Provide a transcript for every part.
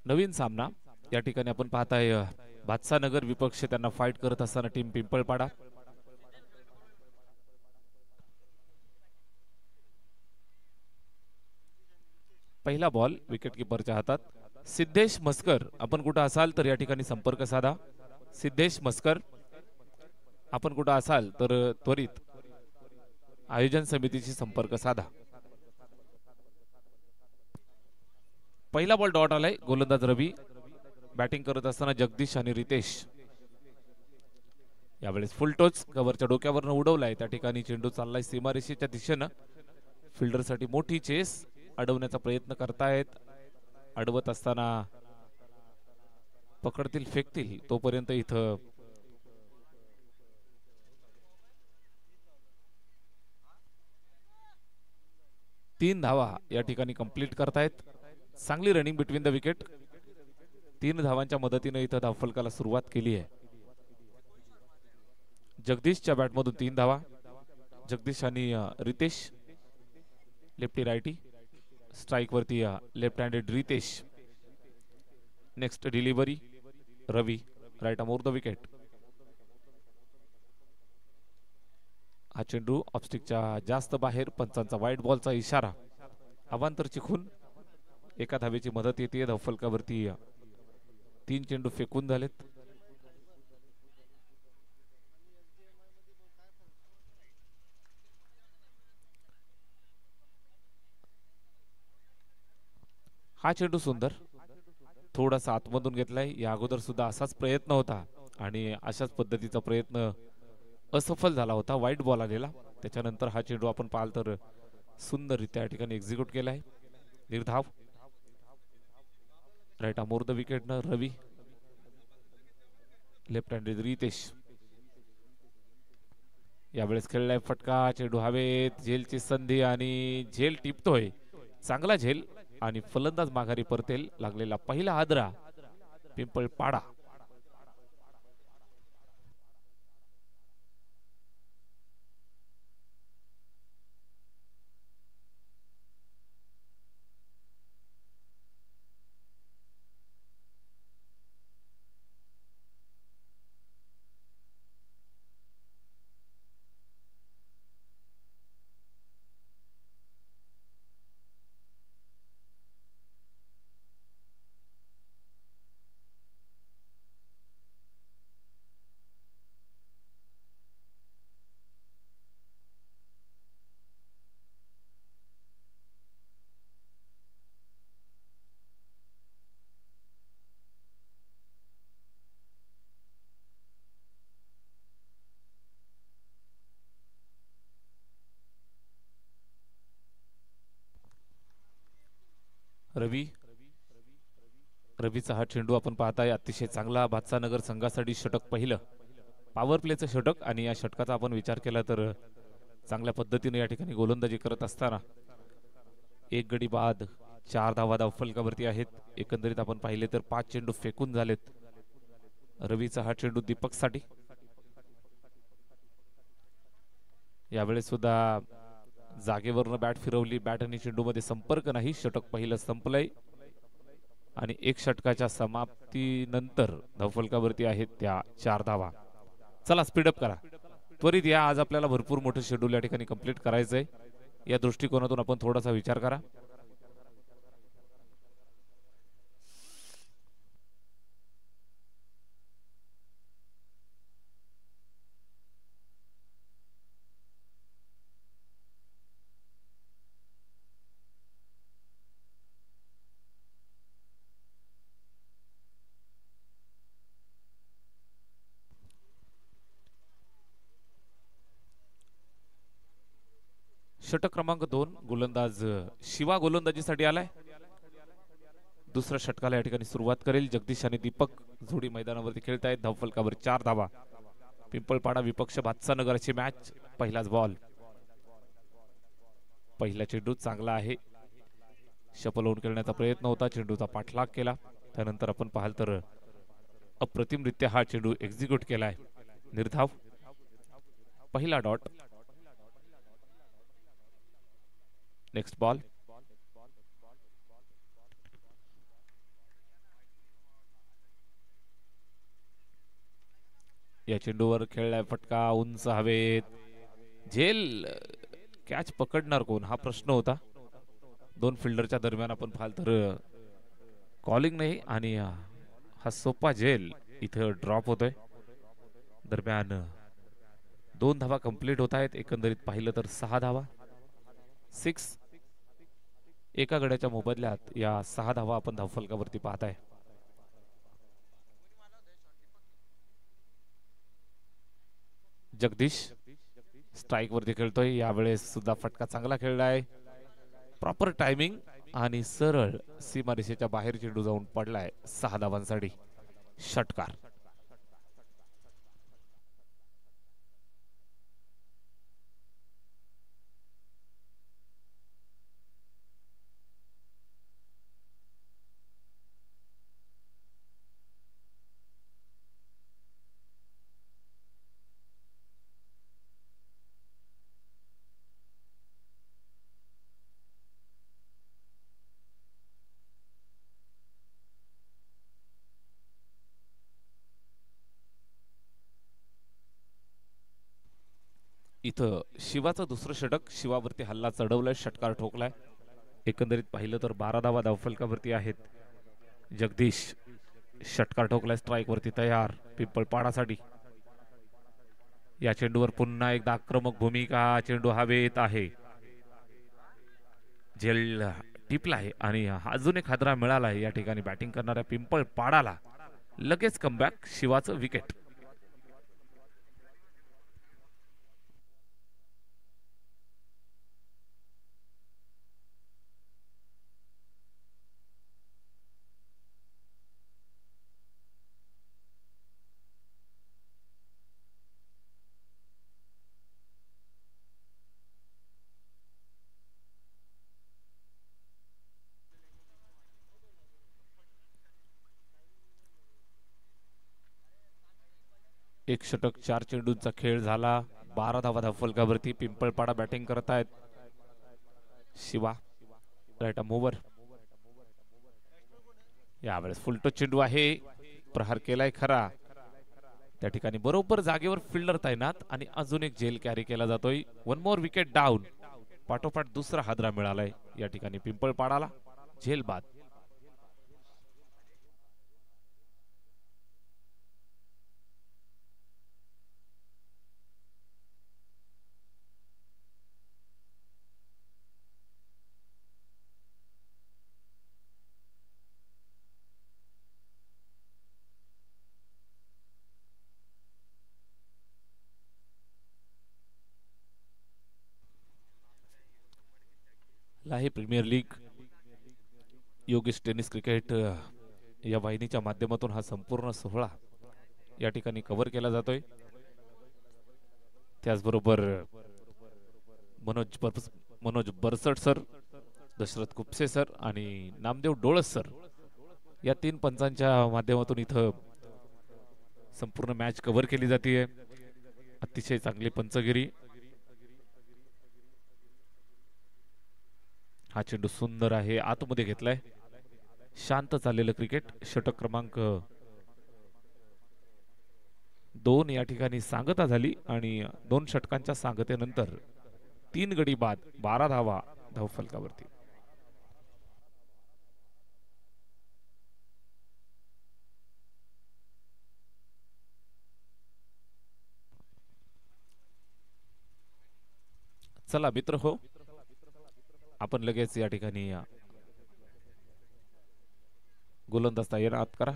नवीन सामना या ठिकाणी आपण पाहताय बादशाह नगर विपक्ष त्यांना फाईट करत असताना टीम पिंपळपाडा. पहिला बॉल विकेट कीपरच्या हातात. सिद्धेश मस्कर आपण कुठं असाल तर या ठिकाणी संपर्क साधा. सिद्धेश मस्कर आपण कुठं असाल तर त्वरित आयोजन समितीशी संपर्क साधा. पहिला बॉल डॉट आलाय. गोलंदाज रवी, बॅटिंग करत असताना जगदीश आणि रितेश. यावेळेस फुल टोच कव्हरच्या डोक्यावरनं उडवलाय. त्या ठिकाणी चेंडू चाललाय सीमारेषेच्या दिशेनं. फिल्डरसाठी मोठी चेस, अडवण्याचा प्रयत्न करतायत. अडवत असताना पकडतील फेकतील तोपर्यंत इथं तीन धावा या ठिकाणी कंप्लीट करतायत. चांगली रनिंग बिटवीन द विकेट. 3 धावांच्या मदतीने इथं धावफलकाला सुरुवात केली आहे. जगदीशच्या बॅटमधून 3 धावा. जगदीश आणि रितेश लेफ्टी रायटी. स्ट्राइक वरती left handed Ritesh. Next delivery Ravi, right arm over the wicket. हा चेंडू ऑफस्टिकच्या जास्त बाहेर. पंचांचा वाईट बॉलचा इशारा. अवांतर चिखून एका धावेची मदत येते. धावफलकावरती 3 चेंडू फेकून झालेत. हा चेंडू सुंदर थोडासा आतमधून घेतलाय. या अगोदर सुद्धा असाच प्रयत्न होता आणि अशाच पद्धतीचा प्रयत्न असफल झाला होता. वाईट बॉल आलेला. त्याच्यानंतर हा चेंडू आपण पाहाल तर सुंदररित्या या ठिकाणी एक्झिक्यूट केलाय. निर्धाव. राईट अमोर द विकेट न रवी, लेफ्ट हँडेड रितेश. यावेळेस खेळलाय फटका. चेंडू हवेत. झेलची संधी आणि झेल टिपतोय. चांगला झेल आणि फलंदाज माघारी परतेल. लागलेला पहिला हादरा पिंपळपाडा. रवी, रवीचा हा चेंडू आपण पाहताय अतिशय चांगला. बादशाह नगर संघासाठी षटक पहिलं. पॉवर प्लेचं षटक आणि या षटकाचा आपण विचार केला तर चांगल्या पद्धतीने या ठिकाणी गोलंदाजी करत असताना 1 गडी बाद 4 धावा धावफलकावरती आहेत. एकंदरीत आपण पाहिले तर 5 चेंडू फेकून झालेत. रवीचा हा चेंडू दीपक साठी. यावेळेस सुद्धा जागेवरनं बॅट फिरवली. बॅट आणि चेंडू मध्ये संपर्क नाही. षटक पहिलं संपलंय आणि 1 षटकाच्या समाप्तीनंतर धावफलकावरती आहेत त्या 4 धावा. चला स्पीडअप करा, त्वरित या. आज आपल्याला भरपूर मोठं शेड्यूल या ठिकाणी कंप्लीट करायचंय. या दृष्टिकोनातून आपण थोडासा विचार करा. षटक क्रमांक 2 गोलंदाज शिवा गोलंदाजीसाठी आलाय. दुसऱ्या षटकाला या ठिकाणी सुरुवात करेल. जगदीश आणि दीपक जोडी मैदानावरती खेळतायत. धावफलकावर 4 धावा. पिंपळपाडा विपक्ष बादशाह नगरची मॅच. पहिलाच बॉल. पहिला चेंडू चांगला आहे. शपल होऊन खेळण्याचा प्रयत्न होता. चेंडूचा पाठलाग केला. त्यानंतर आपण पाहाल तर अप्रतिमरित्या हा चेंडू एक्झिक्यूट केलाय. निर्धाव. पहिला डॉट. Next ball. या चेंडूवर खेळलाय फटका उंच हवेत. झेल कॅच पकडणार कोण हा प्रश्न होता. दोन फिल्डरच्या दरम्यान आपण पाहाल तर कॉलिंग नाही आणि हा सोपा झेल इथं ड्रॉप होतोय. दरम्यान 2 धावा कंप्लीट होत आहेत. एकंदरीत पाहिलं तर 6 धावा 6 एका गड्याच्या मोबदल्यात या 6 धावा आपण धावफलकावरती पाहताय. जगदीश स्ट्राइक वरती खेळतोय. यावेळेस सुद्धा फटका चांगला खेळलाय. प्रॉपर टायमिंग आणि सरळ सीमारेषेच्या बाहेर चेंडू जाऊन पडलाय. 6 धावांसाठी षटकार. इथं शिवाचं दुसरं षटक. शिवावरती हल्ला चढवलाय. षटकार ठोकलाय. एकंदरीत पाहिलं तर 12 धावा धावफलकावरती आहेत. जगदीश षटकार ठोकलाय. स्ट्राइक वरती तयार पिंपळपाडासाठी. या चेंडूवर पुन्हा एकदा आक्रमक भूमिका. चेंडू हवेत आहे. झेल टिपला आहे आणि अजून एक हादरा मिळाला आहे या ठिकाणी बॅटिंग करणाऱ्या पिंपळपाडाला. लगेच कमबॅक. शिवाचं विकेट. एक षटक 4 चेंडूंचा खेळ झाला. 12 धावा धावफलकावरती. पिंपळपाडा बॅटिंग करत आहेत. Shiva right mover. यावेळेस फुलटो चेंडू आहे. प्रहार केलाय खरा. त्या ठिकाणी बरोबर जागेवर फिल्डर तैनात आणि अजून एक झेल कॅरी केला जातोय. 1 मोर विकेट डाऊन. पाठोपाठ दुसरा हादरा मिळालाय या ठिकाणी पिंपळपाडाला. झेल बाद. Lahe premier league Yogesh tennis cricket या वाहिनीच्या माध्यमातून हा संपूर्ण सोहळा या ठिकाणी कव्हर केला जातोय. त्याचबरोबर मनोज बरसट सर, दशरथ कुपसे सर आणि नामदेव डोळस सर या 3 पंचांच्या माध्यमातून इथं संपूर्ण मॅच कव्हर केली जाते. अतिशय चांगली पंचगिरी. हा चेंडू सुंदर आहे. आतमध्ये घेतलाय. शांत चाललेलं क्रिकेट. षटक क्रमांक 2 या ठिकाणी सांगता झाली आणि 2 षटकांच्या सांगतेनंतर 3 गडी बाद. 12 धावा धावफलकावरती. चला मित्र हो, आपण लगेच या ठिकाणी गोलंदाज तैनात करा.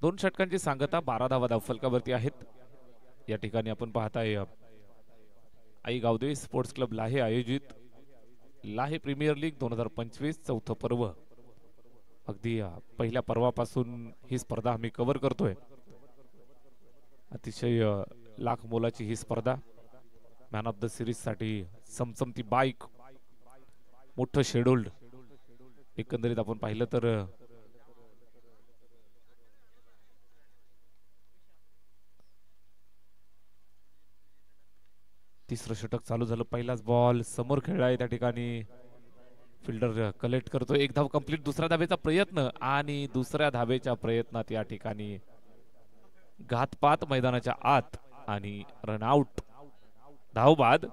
2 षटकांची सांगता. 12 धावा धावफलकावरती आहेत. या ठिकाणी आपण पाहताय आई गावदेवी स्पोर्ट्स क्लब लाहे आयोजित लाहे प्रीमियर लीग 2025 चौथं पर्व. अगदी पहिल्या पर्वापासून ही स्पर्धा आम्ही कव्हर करतोय. अतिशय लाख मोलाची ही स्पर्धा. मॅन ऑफ द सिरीज साठी समसमती बाईक, मोठं शेड्यूल्ड. एकंदरीत आपण पाहिलं तर तिसरं षटक चालू झालं. पहिलाच बॉल समोर खेळलाय. त्या ठिकाणी फिल्डर कलेक्ट करतो. 1 धाव कंप्लीट. दुसऱ्या धावेचा प्रयत्न आणि दुसऱ्या धावेच्या प्रयत्नात या ठिकाणी घातपात मैदानाच्या आत आणि रनआउट, धाव बाद.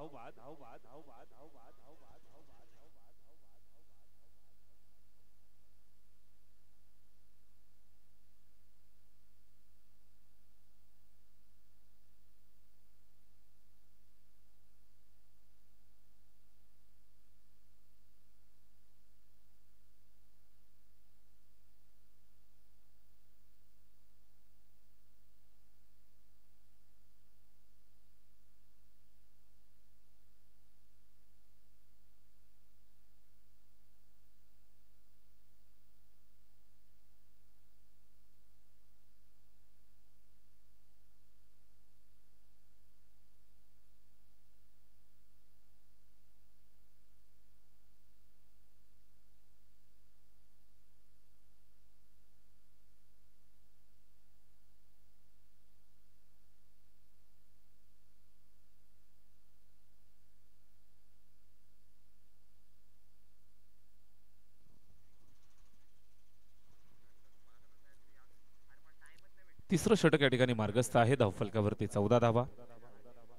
तिसरं षटक या ठिकाणी मार्गस्थ आहे. धावफलकावरती 14 धावा.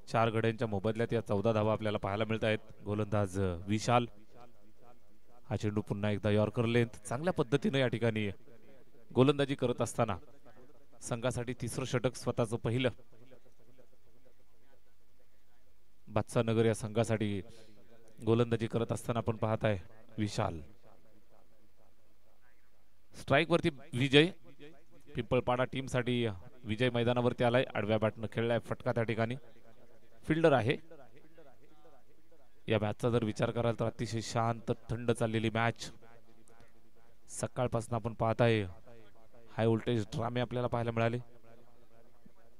4 गड्यांच्या मोबदल्यात या 14 धावा आपल्याला पाहायला मिळत आहेत. गोलंदाज विशाल. हा चेंडू पुन्हा एकदा यॉर्कर लेंथ. चांगल्या पद्धतीने या ठिकाणी गोलंदाजी करत असताना संघासाठी तिसरं षटक, स्वतःचं पहिलं. बादशाह नगर या संघासाठी गोलंदाजी करत असताना आपण पाहत आहे विशाल. स्ट्राइक वरती विजय. पिंपळपाडा टीम साठी विजय मैदानावरती आलाय. आडव्या बॅटनं खेळलाय. फटका त्या ठिकाणी. फिल्डर आहे. या मॅचचा जर विचार कराल तर अतिशय शांत थंड चाललेली मॅच. सकाळपासून आपण पाहताय हाय व्होल्टेज ड्रामे आपल्याला पाहायला मिळाले.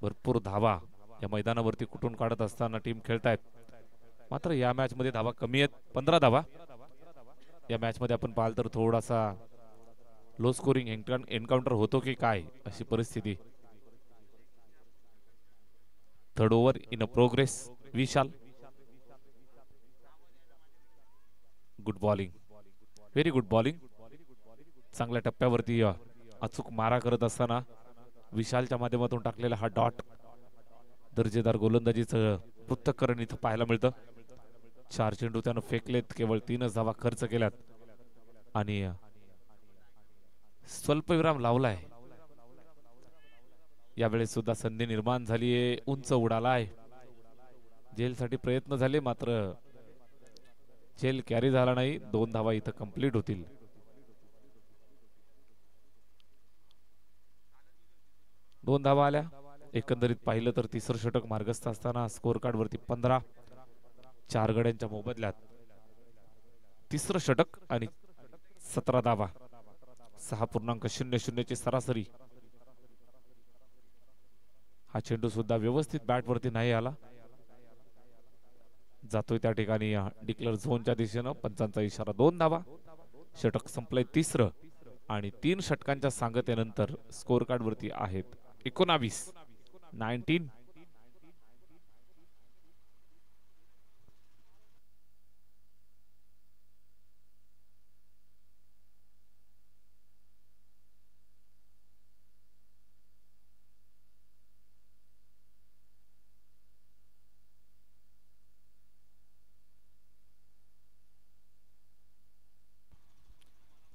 भरपूर धावा या मैदानावरती कुठून काढत असताना टीम खेळतायत. मात्र या मॅच मध्ये धावा कमी आहेत. 15 धावा. या मॅच मध्ये आपण पाहाल तर थोडासा लो स्कोरिंग एन्काउंटर होतो की काय अशी परिस्थिती. Third over in a progress. Vishal. Good bowling, very good bowling. चांगल्या टप्प्यावरती अचूक मारा करत असताना विशालच्या माध्यमातून टाकलेला हा डॉट दर्जेदार गोलंदाजीचं पृथक्करण इथं पाहायला मिळतं. 4 चेंडू त्यानं फेकलेत. केवळ 3च धावा खर्च केल्यात आणि स्वल्पविराम लावलाय. यावेळेस सुद्धा संधी निर्माण झालीये. उंच उडालाय. जेलसाठी प्रयत्न झाले मात्र जेल कॅरी झाला नाही. 2 धावा इथं कंप्लीट होतील. दोन धावा आल्या. एकंदरीत पाहिलं तर तिसरं षटक मार्गस्थ असताना स्कोर कार्ड वरती 15. 4 गड्यांच्या मोबदल्यात तिसरं षटक आणि 17 धावा. 6.00 ची सरासरी. हा चेंडू सुद्धा व्यवस्थित बॅट वरती नाही आला. जातोय त्या ठिकाणी डिक्लेअर झोनच्या दिशेनं. पंचांचा इशारा. 2 धावा. षटक संपलंय तिसरं आणि 3 षटकांच्या सांगतेनंतर स्कोर कार्ड वरती आहेत 19.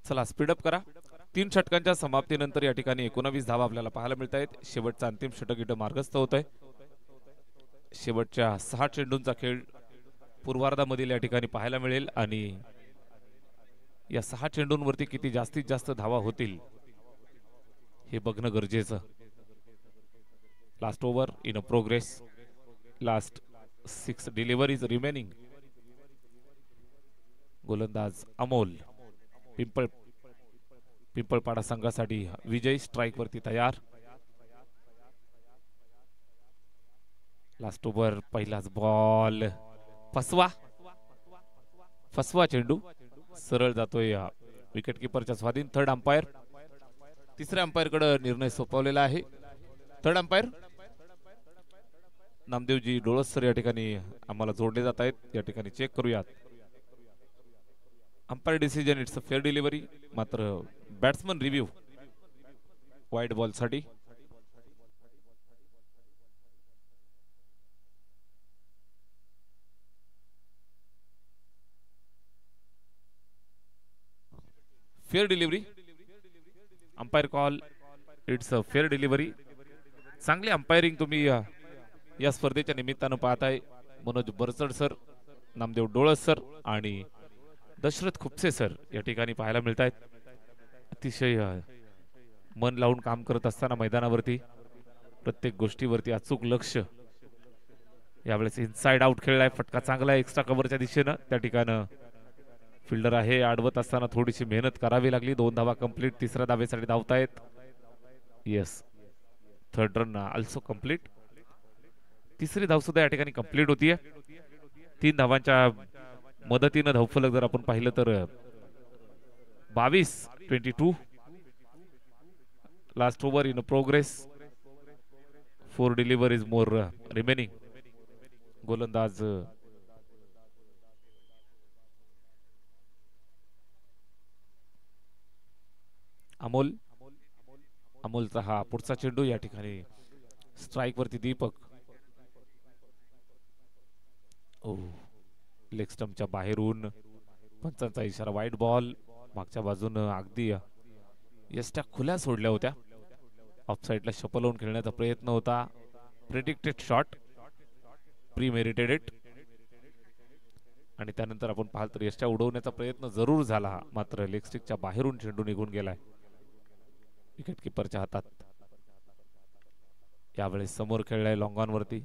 चला स्पीडअप करा. 3 षटकांच्या समाप्तीनंतर या ठिकाणी 19 धावा आपल्याला पाहायला मिळत आहेत. शेवटचा अंतिम षटक इथं मार्गस्थ होत आहे. शेवटच्या 6 चेंडूंचा खेळ पूर्वार्धामधील या ठिकाणी पाहायला मिळेल आणि या 6 चेंडूंवरती किती जास्तीत जास्त धावा होतील हे बघणं गरजेचं. Last over in a progress. Last 6 deliveries remaining. गोलंदाज अमोल. पिंपळपाडा संघासाठी विजय स्ट्राइक वरती तयार. Last over. पहिलाच बॉल. फसवा चेंडू सरळ जातोय विकेट किपरच्या स्वाधीन. Third umpire. तिसऱ्या अंपायर कडे निर्णय सोपवलेला आहे. थर्ड अंपायर नामदेवजी डोळसर या ठिकाणी आम्हाला जोडले जात आहेत. या ठिकाणी चेक करूयात. Umpire decision it's a fair delivery. मात्र बॅट्समन रिव्ह्यू वाईड बॉल साठी. Fair delivery. Umpire call, it's a fair delivery. चांगली अंपायरिंग तुम्ही या स्पर्धेच्या निमित्तानं पाहताय. मनोज बरसड सर, नामदेव डोळस सर आणि दशरथ खुपसे सर या ठिकाणी पाहायला मिळत आहेत. अतिशय मन लावून काम करत असताना मैदानावरती प्रत्येक गोष्टीवरती अचूक लक्ष. यावेळेस इनसाइड आउट खेळलाय, फटका चांगला आहे एक्स्ट्रा कव्हरच्या दिशेनं. त्या ठिकाणं फिल्डर आहे, अडवत असताना थोडीशी मेहनत करावी लागली. 2 धावा कंप्लीट, तिसऱ्या धावेसाठी धावतायत. Yes, third run also complete. तिसरी धाव सुद्धा या ठिकाणी कंप्लीट होतीये. 3 धावांच्या मदतीनं धावफलक जर आपण पाहिलं तर 22-22. Last over in progress. 4 deliveries more remaining. गोलंदाज अमोलचा हा पुढचा चेंडू. या ठिकाणी स्ट्राइक वरती दीपक. लेग स्टंपच्या बाहेरून पंचांचा इशारा, वाईट बॉल. मागच्या बाजूनं अगदी यष्ट्या खुल्या सोडल्या होत्या. ऑफसाईडला शपल होऊन खेळण्याचा प्रयत्न होता. Predicted shot, premeditated it. आणि त्यानंतर आपण पाहाल तर यष्ट्या उडवण्याचा प्रयत्न जरूर झाला, मात्र लेग स्टिकच्या बाहेरून चेंडू निघून गेलाय विकेट किपरच्या हातात. यावेळेस समोर खेळलाय लॉंग ऑन वरती.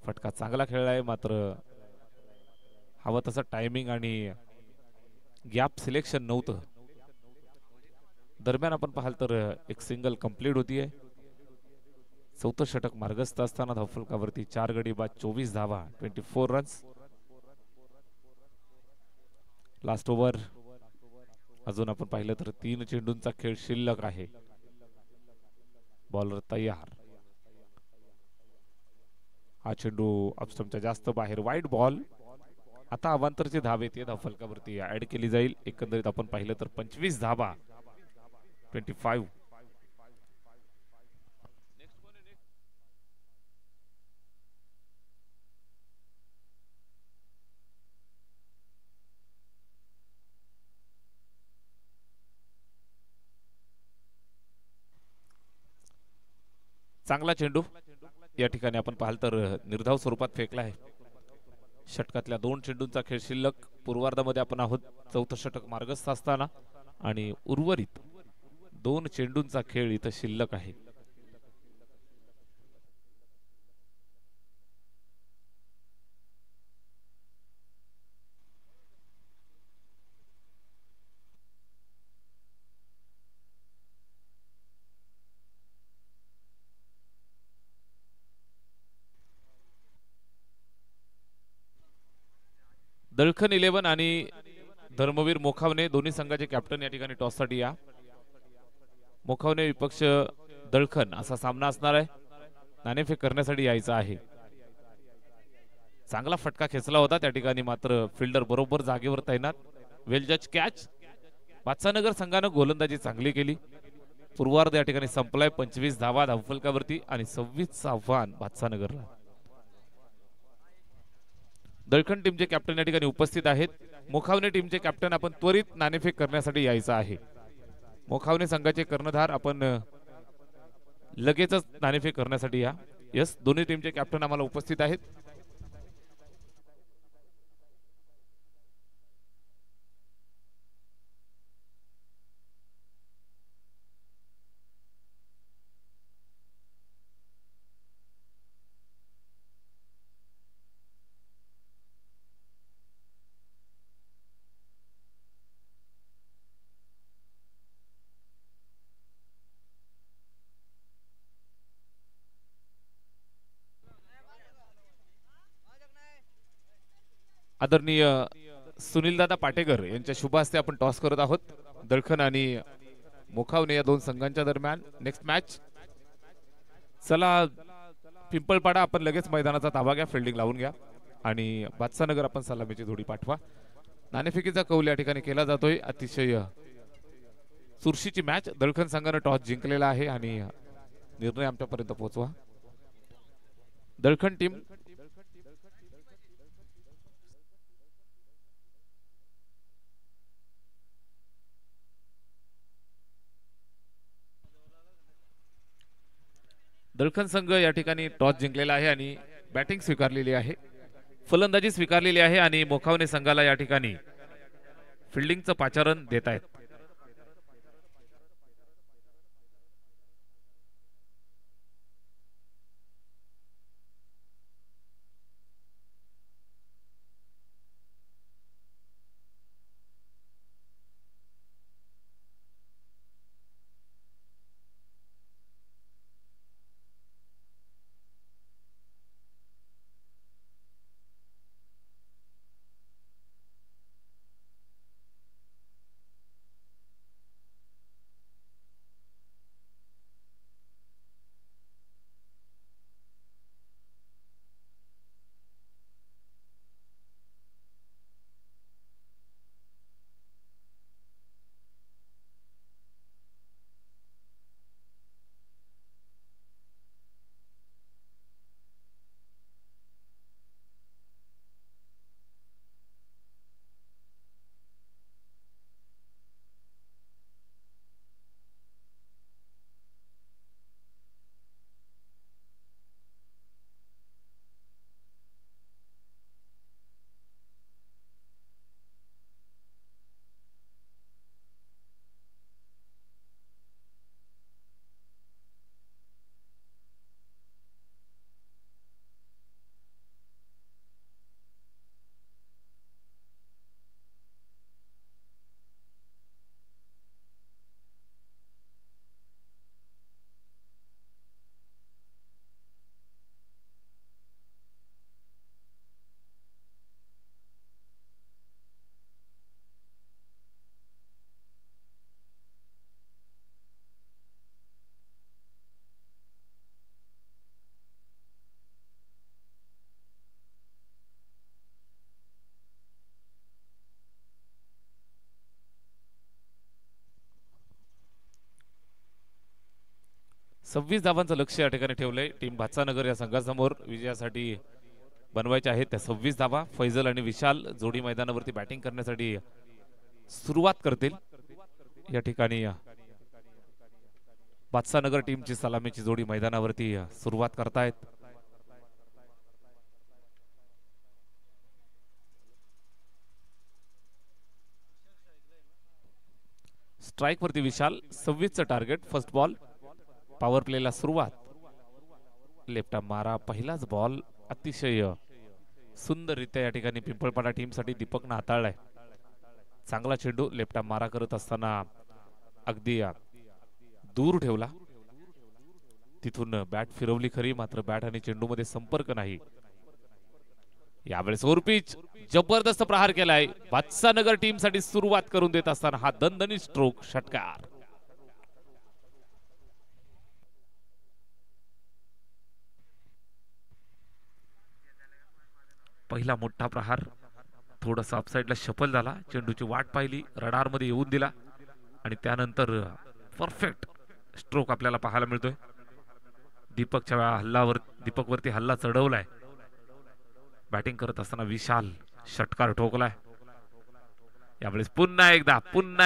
फटका चांगला खेळलाय, मात्र हवं तसं टायमिंग आणि गॅप सिलेक्शन नव्हतं. दरम्यान आपण पाहाल तर एक सिंगल कंप्लीट होतीये. 4थं षटक मार्गस्थ असताना धावफलकावरती 4 गडी बाद 24 धावा, 24 रन्स. लास्ट ओव्हर अजून आपण पाहिलं तर 3 चेंडूंचा खेळ शिल्लक आहे. बॉलर तयार. हा चेंडू ऑफस्टंपच्या जास्त बाहेर, वाईट बॉल. आता अवांतरची धाव येते, धावफलकावरती ऍड केली जाईल. एकंदरीत आपण पाहिलं तर 25 धावा, 25. चांगला चेंडू या ठिकाणी आपण पाहाल तर निर्धाव स्वरूपात फेकला आहे. षटकातल्या 2 चेंडूंचा खेळ शिल्लक. पूर्वार्धामध्ये आपण आहोत. 4थं षटक मार्गस्थ असताना आणि उर्वरित 2 चेंडूंचा खेळ इथं शिल्लक आहे. दळखन 11 आणि धर्मवीर मोखावणे दोन्ही संघाचे कॅप्टन या ठिकाणी टॉससाठी या. मोखावणे विपक्ष दळखन असा सामना असणार आहे. नाणेफेक करण्यासाठी यायचा आहे. चांगला फटका खेचला होता त्या ठिकाणी, मात्र फिल्डर बरोबर जागेवर तैनात. वेल जज कॅच. बादशाहनगर संघानं गोलंदाजी चांगली केली. पूर्वार्ध या ठिकाणी संपलाय. 25 धावा धावफलकावरती आणि 26चं आव्हान बादशाहनगरला. दळखन टीमचे कॅप्टन या ठिकाणी उपस्थित आहेत. मोखावणे टीमचे कॅप्टन आपण त्वरित नाणेफेक करण्यासाठी यायचं आहे. मोखावणे संघाचे कर्णधार आपण लगेचच नाणेफेक करण्यासाठी या. यस, दोन्ही टीमचे कॅप्टन आम्हाला उपस्थित आहेत. आदरणीय सुनीलदादा पाटेकर यांच्या शुभ हस्ते आपण टॉस करत आहोत. दळखन आणि मोखावणे या 2 संघांच्या दरम्यान नेक्स्ट मॅच. चला पिंपळपाडा आपण लगेच मैदानाचा ताबा घ्या, फिल्डिंग लावून घ्या आणि बादशाहनगर आपण सलामीची जोडी पाठवा. नाणेफेकीचा कौल या ठिकाणी केला जातोय. अतिशय चुरशीची मॅच. दळखन संघाने टॉस जिंकलेला आहे आणि निर्णय आमच्यापर्यंत पोहोचवा. दळखन टीम दळखन संघ या ठिकाणी टॉस जिंकलेला आहे आणि बॅटिंग स्वीकारलेली आहे, फलंदाजी स्वीकारलेली आहे आणि मोखावणे संघाला या ठिकाणी फिल्डिंगचं पाचारण देत आहेत. सव्वीस धावांचं लक्ष या ठिकाणी ठेवलंय टीम भातसानगर या संघासमोर विजयासाठी बनवायचे आहेत त्या 26 धावा. फैजल आणि विशाल जोडी मैदानावरती बॅटिंग करण्यासाठी सुरुवात करतील. या ठिकाणी भातसानगर टीमची सलामीची जोडी मैदानावरती सुरुवात करतायत. स्ट्राइक वरती विशाल, 26चं टार्गेट. फर्स्ट बॉल, पॉवर प्लेला सुरुवात. लेफ्ट मारा, पहिलाच बॉल अतिशय सुंदररित्या या ठिकाणी पिंपळपाडा टीमसाठी दीपकनं हाताळलाय. चांगला चेंडू लेफ्ट मारा करत असताना अगदी दूर ठेवला. तिथून बॅट फिरवली खरी, मात्र बॅट आणि चेंडू मध्ये संपर्क नाही. यावेळेस ओव्हरपिच जबरदस्त प्रहार केलाय. भातसानगर टीमसाठी सुरुवात करून देत असताना हा दणदणीत स्ट्रोक, षटकार. पहिला मोठा प्रहार थोडासा अपसाइडला शफल झाला. चेंडूची वाट पाहिली, रडार मध्ये येऊन दिला आणि त्यानंतर परफेक्ट स्ट्रोक आपल्याला पाहायला मिळतोय. दीपकच्या हल्लावर, दीपक वरती हल्ला चढवलाय. बॅटिंग करत असताना विशाल षटकार ठोकलाय. यावेळेस पुन्हा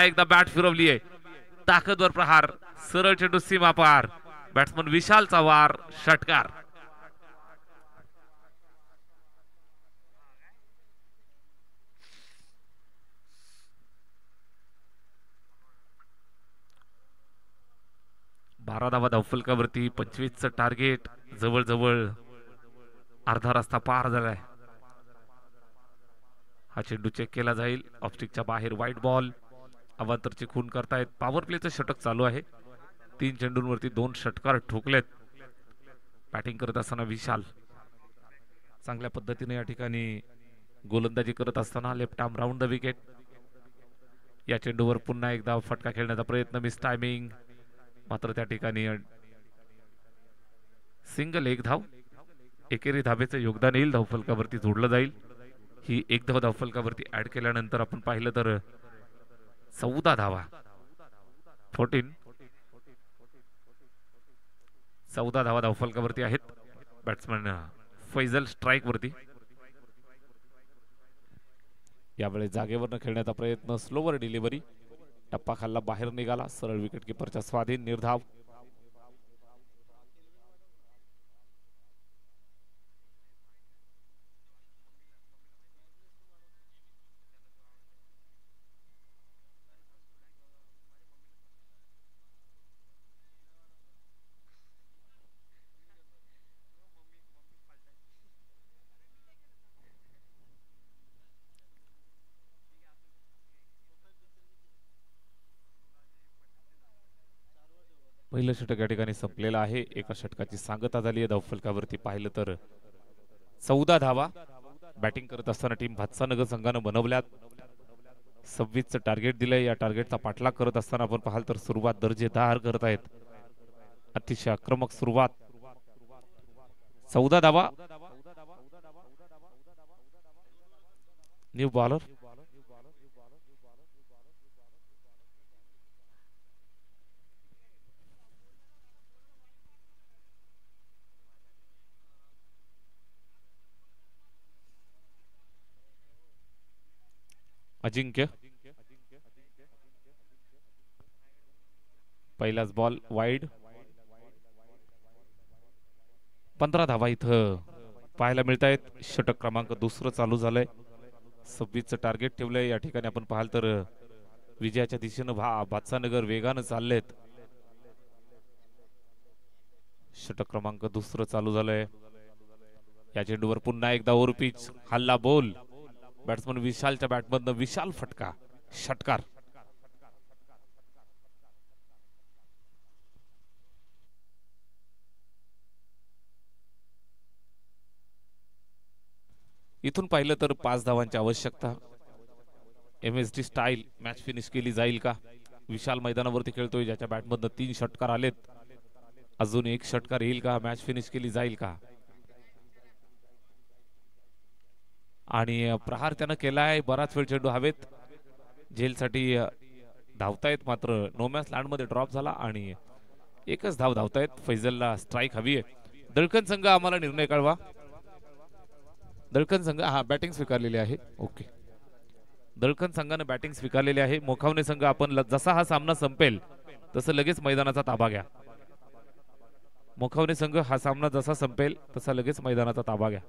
एकदा बॅट फिरवली आहे. ताकदवर प्रहार, सरळ चेंडू सीमा पार. बॅट्समन विशालचा वार, षटकार. बारा धावा धावफलकावरती, 25चं टार्गेट. जवळजवळ अर्धा रस्ता पार झालाय. हा चेंडू चेक केला जाईल. ऑफस्टिकच्या बाहेर व्हाईट बॉल. अवांतरची खून करतायत. पॉवर प्लेचं षटक चालू आहे. 3 चेंडूंवरती 2 षटकार ठोकलेत. बॅटिंग करत असताना विशाल चांगल्या पद्धतीने या ठिकाणी गोलंदाजी करत असताना left arm round the wicket. या चेंडूवर पुन्हा एकदा फटका खेळण्याचा प्रयत्न, मिस टायमिंग. मात्र त्या ठिकाणी सिंगल, एक धाव. एकेरी धाबेचं योगदान येईल, धावफलकावरती जोडलं जाईल. ही एक धाव धावफलकावरती ऍड केल्यानंतर आपण पाहिलं तर 14 धावा, 14 धावा धावफलकावरती आहेत. बॅट्समन फैजल स्ट्राइक वरती. यावेळेस जागेवर खेळण्याचा प्रयत्न, स्लोवर डिलिव्हरी. टप्पा खाल्ला, बाहेर निघाला. सरळ विकेट किपरच्या स्वाधीन, निर्धाव. पहिलं षटक या ठिकाणी संपलेलं आहे. एका षटकाची सांगता झाली आहे. धावफलकावरती पाहिलं तर 14 धावा बॅटिंग करत असताना टीम भातसानगर संघानं बनवल्यात. 26चं टार्गेट दिलंय. या टार्गेटचा पाठलाग करत असताना आपण पाहाल तर सुरुवात दर्जेदार करत आहेत. अतिशय आक्रमक सुरुवात. 14 धावा. न्यू बॉलर अजिंक्य. पहिलाच बॉल वाईड. 15 धावा इथं पाहायला मिळत आहेत. षटक क्रमांक दुसरं चालू झालंय. 26चं टार्गेट ठेवलंय. या ठिकाणी आपण पाहाल तर विजयाच्या दिशेनं भातसानगर वेगानं चाललेत. षटक क्रमांक दुसरं चालू झालंय. या चेंडूवर पुन्हा एकदा ओव्हर पिच. हल्ला बोल. बॅट्समन विशालच्या बॅटमधनं विशाल फटका. षटकार. इथून पाहिलं तर 5 धावांची आवश्यकता. MSD स्टाईल मॅच फिनिश केली जाईल का? विशाल मैदानावरती खेळतोय. ज्याच्या बॅटमधनं 3 षटकार आलेत. अजून एक षटकार येईल का? मॅच फिनिश केली जाईल का? आणि प्रहार त्यानं केलाय. बराच वेळ चेंडू हवेत. झेलसाठी धावतायत मात्र नोमॅन्स लँड मध्ये ड्रॉप झाला आणि एकच धाव धावतायत. फैजलला स्ट्राईक हवी आहे. दळकन संघ आम्हाला निर्णय कळवा. दळकन संघ हा बॅटिंग स्वीकारलेली आहे. ओके. दळकन संघाने बॅटिंग स्वीकारलेली आहे. मोखावणे संघ आपण जसा हा सामना संपेल तसं लगेच मैदानाचा ताबा घ्या. मोखावणे संघ हा सामना जसा संपेल तसा लगेच मैदानाचा ताबा घ्या.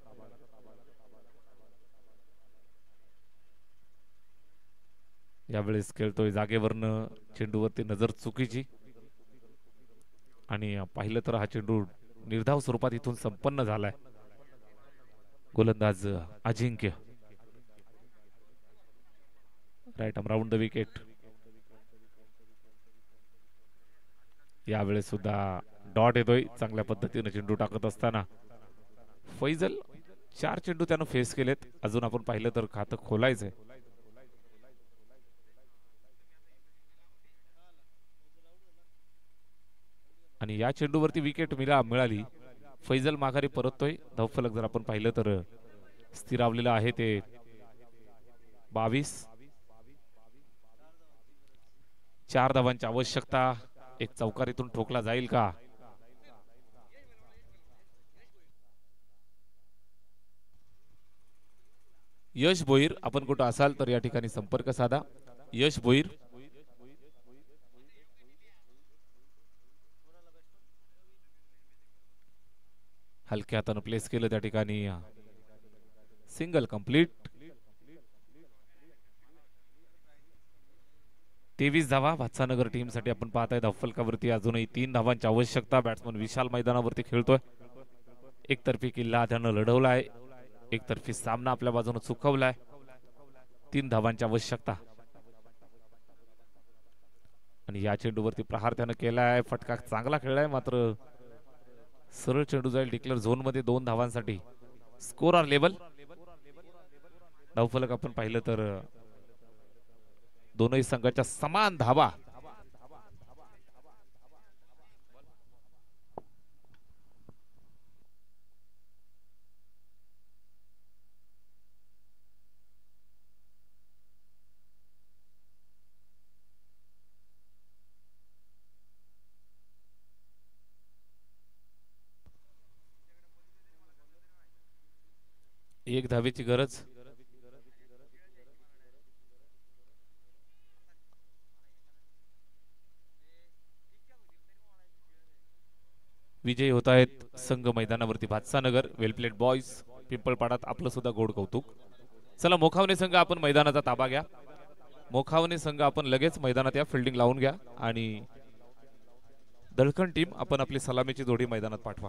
यावेळेस खेळतोय जागेवरनं. चेंडूवरती नजर चुकीची आणि पाहिलं तर हा चेंडू निर्धाव स्वरूपात इथून संपन्न झालाय. गोलंदाज Ajinkya. Right arm round the wicket. यावेळेस सुद्धा डॉट येतोय. चांगल्या पद्धतीने चेंडू टाकत असताना फैजल 4 चेंडू त्यानं फेस केलेत. अजून आपण पाहिलं तर खातं खोलायचंय. आणि या चेंडूवरती विकेट मिळाली. फैजल माघारी परततोय. धावफलक जर आपण पाहिलं तर स्थिरावलेलं आहे ते 22. 4 धावांची आवश्यकता. एक चौकारीतून ठोकला जाईल का? यश भोईर आपण कुठं असाल तर या ठिकाणी संपर्क साधा. यश भोईर. हलक्या हातानं प्लेस केलं त्या ठिकाणी. Single complete. 23 धावा भातसानगर टीम साठी आपण पाहताय. धावफलकावरती अजूनही 3 धावांची आवश्यकता. बॅट्समन विशाल मैदानावरती खेळतोय. एकतर्फी किल्ला त्यानं लढवलाय. एकतर्फी सामना आपल्या बाजूने चुकवलाय. 3 धावांची आवश्यकता. आणि या चेंडूवरती प्रहार त्यानं केलाय. फटका चांगला खेळलाय मात्र सरळ चेंडू जाईल डिक्लेअर झोन मध्ये 2 धावांसाठी. Score R level. धावफलक आपण पाहिलं तर दोनही संघाच्या समान धावा. एक धावेची गरज. विजयी होत आहेत संघ मैदानावरती भातसानगर. वेल प्लेड बॉयज. पिंपळपाडात आपलं सुद्धा गोड कौतुक. चला मोखावणे संघ आपण मैदानाचा ताबा घ्या. मोखावणे संघ आपण लगेच मैदानात या. फिल्डिंग लावून घ्या आणि दळकण टीम आपण आपली सलामीची जोडी मैदानात पाठवा.